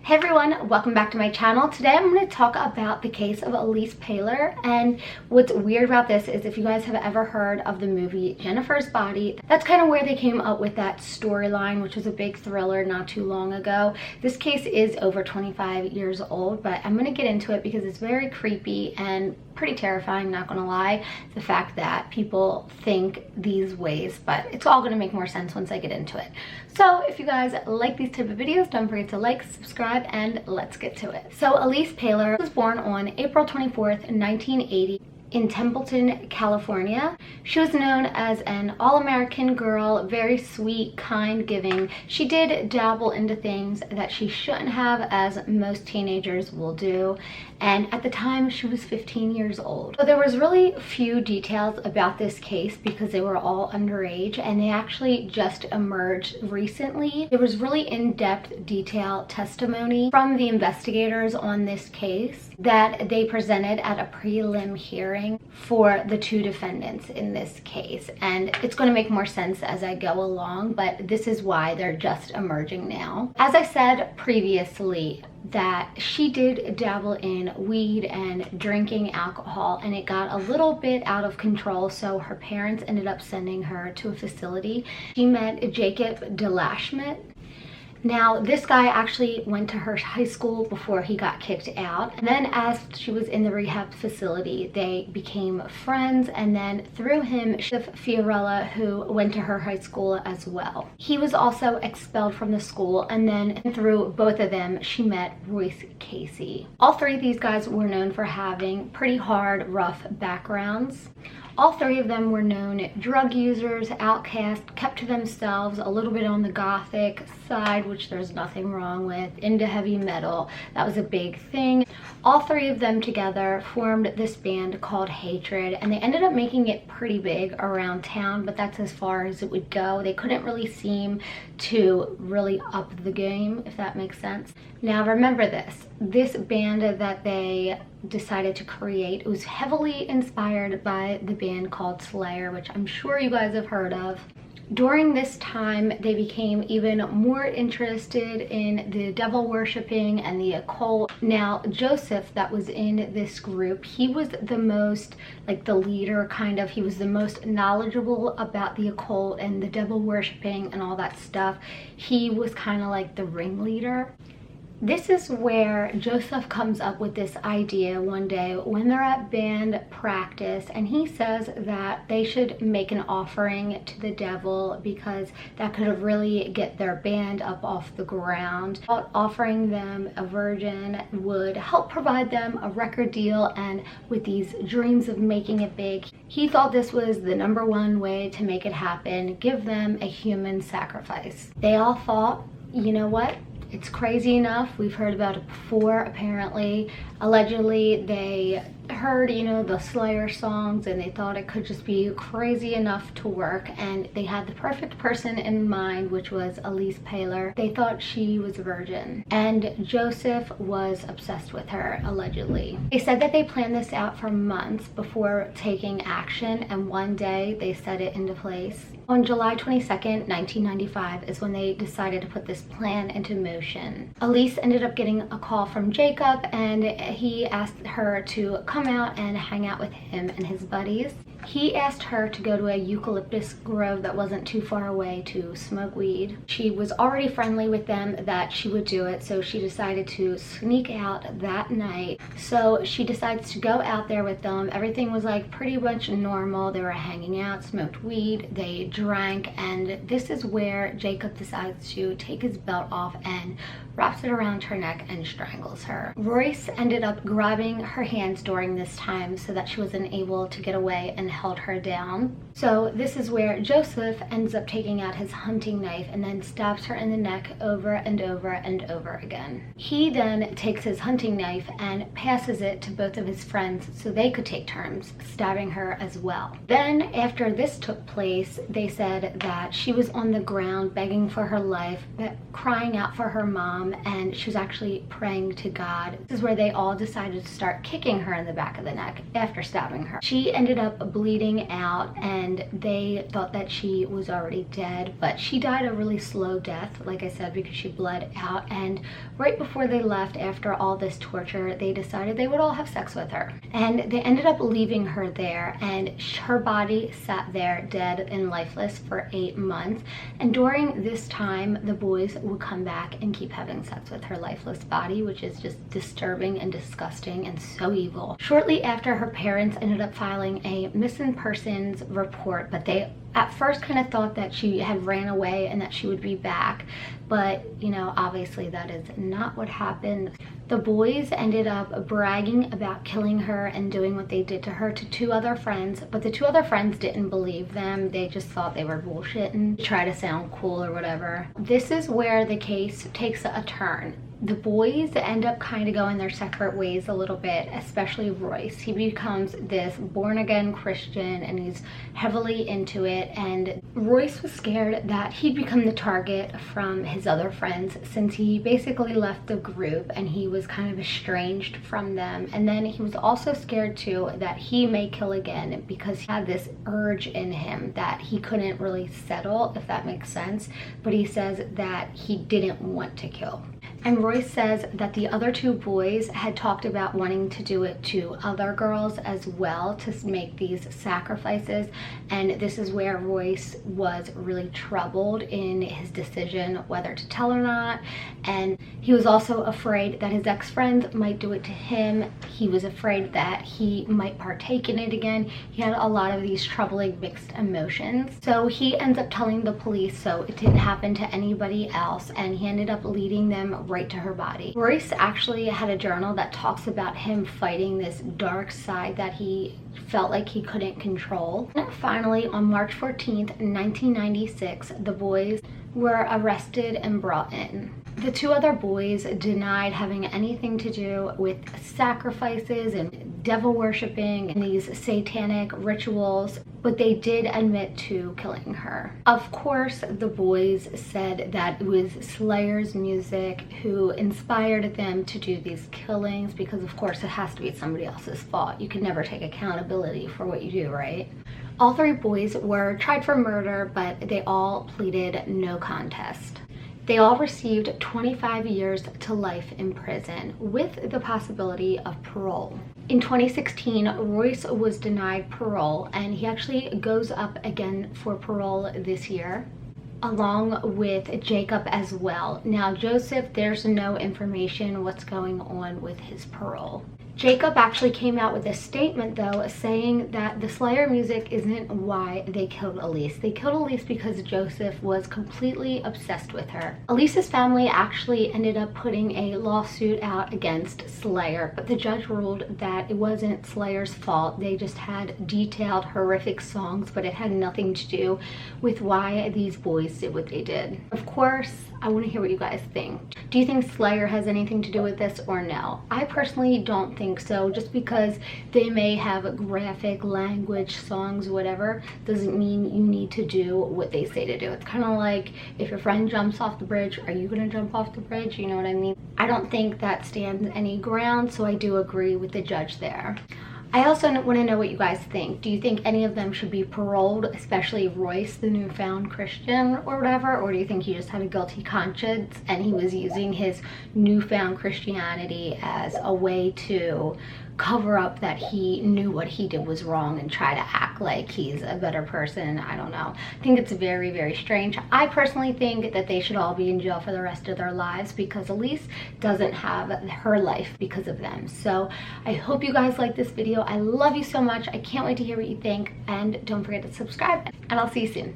Hey everyone, welcome back to my channel. Today I'm going to talk about the case of Elise Paylor, and what's weird about this is if you guys have ever heard of the movie Jennifer's Body, that's kind of where they came up with that storyline, which was a big thriller not too long ago. This case is over 25 years old, but I'm going to get into it because it's very creepy and pretty terrifying, not gonna lie, the fact that people think these ways, but it's all gonna make more sense once I get into it. So if you guys like these type of videos, don't forget to like, subscribe, and let's get to it. So Elise Paylor was born on April 24th, 1980 in Templeton, California. She was known as an all-American girl, very sweet, kind, giving. She did dabble into things that she shouldn't have, as most teenagers will do, and at the time she was 15 years old. So there was really few details about this case because they were all underage, and they actually just emerged recently. There was really in-depth detailed testimony from the investigators on this case that they presented at a prelim hearing for the two defendants in this case, and it's going to make more sense as I go along, but this is why they're just emerging now. As I said previously, that she did dabble in weed and drinking alcohol, and it got a little bit out of control, so her parents ended up sending her to a facility. She met Jacob DeLashmutt. Now, this guy actually went to her high school before he got kicked out. And then as she was in the rehab facility, they became friends. And then through him, Fiorella, who went to her high school as well. He was also expelled from the school. And then through both of them, she met Royce Casey. All three of these guys were known for having pretty hard, rough backgrounds. All three of them were known drug users, outcasts, kept to themselves, a little bit on the gothic side, which there's nothing wrong with, into heavy metal. That was a big thing. All three of them together formed this band called Hatred, and they ended up making it pretty big around town, but that's as far as it would go. They couldn't really seem to really up the game, if that makes sense. Now remember this band that they decided to create was heavily inspired by the band called Slayer, which I'm sure you guys have heard of. During this time, they became even more interested in the devil worshipping and the occult. Now, Joseph, that was in this group, he was the most, like the leader kind of, he was the most knowledgeable about the occult and the devil worshipping and all that stuff. He was kind of like the ringleader. This is where Joseph comes up with this idea one day when they're at band practice, and he says that they should make an offering to the devil because that could really get their band up off the ground. Offering them a virgin would help provide them a record deal, and with these dreams of making it big, he thought this was the #1 way to make it happen: give them a human sacrifice. They all thought, you know what? It's crazy enough. We've heard about it before, apparently. Allegedly, they heard, you know, the Slayer songs, and they thought it could just be crazy enough to work, and they had the perfect person in mind, which was Elise Paylor. They thought she was a virgin, and Joseph was obsessed with her, allegedly. They said that they planned this out for months before taking action, and one day they set it into place. On July 22nd, 1995 is when they decided to put this plan into motion. Elise ended up getting a call from Jacob, and he asked her to come out and hang out with him and his buddies. He asked her to go to a eucalyptus grove that wasn't too far away to smoke weed. She was already friendly with them that she would do it, so she decided to sneak out that night. So she decides to go out there with them. Everything was like pretty much normal. They were hanging out, smoked weed, they drank, and this is where Jacob decides to take his belt off and wraps it around her neck and strangles her. Royce ended up grabbing her hands during this time so that she wasn't able to get away and held her down. So this is where Joseph ends up taking out his hunting knife and then stabs her in the neck over and over and over again. He then takes his hunting knife and passes it to both of his friends so they could take turns stabbing her as well. Then after this took place, they said that she was on the ground begging for her life, crying out for her mom, and she was actually praying to God. This is where they all decided to start kicking her in the back of the neck after stabbing her. She ended up bleeding out, and they thought that she was already dead, but she died a really slow death, like I said, because she bled out. And right before they left, after all this torture, they decided they would all have sex with her, and they ended up leaving her there, and her body sat there dead and lifeless for 8 months. And during this time, the boys would come back and keep having sex with her lifeless body, which is just disturbing and disgusting and so evil. Shortly after, her parents ended up filing a missing persons report, but they at first kind of thought that she had ran away and that she would be back, but you know, obviously that is not what happened. The boys ended up bragging about killing her and doing what they did to her to 2 other friends, but the 2 other friends didn't believe them. They just thought they were bullshitting, try to sound cool or whatever. This is where the case takes a turn. The boys end up kind of going their separate ways a little bit, especially Royce. He becomes this born-again Christian and he's heavily into it, and Royce was scared that he'd become the target from his other friends, since he basically left the group and he was kind of estranged from them. And then he was also scared too that he may kill again, because he had this urge in him that he couldn't really settle, if that makes sense, but he says that he didn't want to kill. And Royce says that the other 2 boys had talked about wanting to do it to other girls as well, to make these sacrifices. And this is where Royce was really troubled in his decision whether to tell or not. And he was also afraid that his ex-friends might do it to him. He was afraid that he might partake in it again. He had a lot of these troubling mixed emotions. So he ends up telling the police so it didn't happen to anybody else, and he ended up leading them right to her body. Royce actually had a journal that talks about him fighting this dark side that he felt like he couldn't control. And finally, on March 14th, 1996, the boys were arrested and brought in. The 2 other boys denied having anything to do with sacrifices and devil worshipping and these satanic rituals, but they did admit to killing her. Of course, the boys said that it was Slayer's music who inspired them to do these killings, because of course it has to be somebody else's fault. You can never take accountability for what you do, right? All 3 boys were tried for murder, but they all pleaded no contest. They all received 25 years to life in prison with the possibility of parole. In 2016, Royce was denied parole, and he actually goes up again for parole this year, along with Jacob as well. Now, Joseph, there's no information what's going on with his parole. Jacob actually came out with a statement though, saying that the Slayer music isn't why they killed Elise. They killed Elise because Joseph was completely obsessed with her. Elise's family actually ended up putting a lawsuit out against Slayer, but the judge ruled that it wasn't Slayer's fault. They just had detailed horrific songs, but it had nothing to do with why these boys did what they did. Of course, I want to hear what you guys think. Do you think Slayer has anything to do with this or no? I personally don't think so. Just because they may have graphic language, songs, whatever, doesn't mean you need to do what they say to do. It's kind of like if your friend jumps off the bridge, are you going to jump off the bridge? You know what I mean? I don't think that stands any ground, so I do agree with the judge there. I also want to know what you guys think. Do you think any of them should be paroled, especially Royce, the newfound Christian or whatever? Or do you think he just had a guilty conscience and he was using his newfound Christianity as a way to cover up that he knew what he did was wrong and try to act like he's a better person? I don't know. I think it's very, very strange. I personally think that they should all be in jail for the rest of their lives, because Elise doesn't have her life because of them. So I hope you guys like this video. I love you so much. I can't wait to hear what you think, and don't forget to subscribe, and I'll see you soon.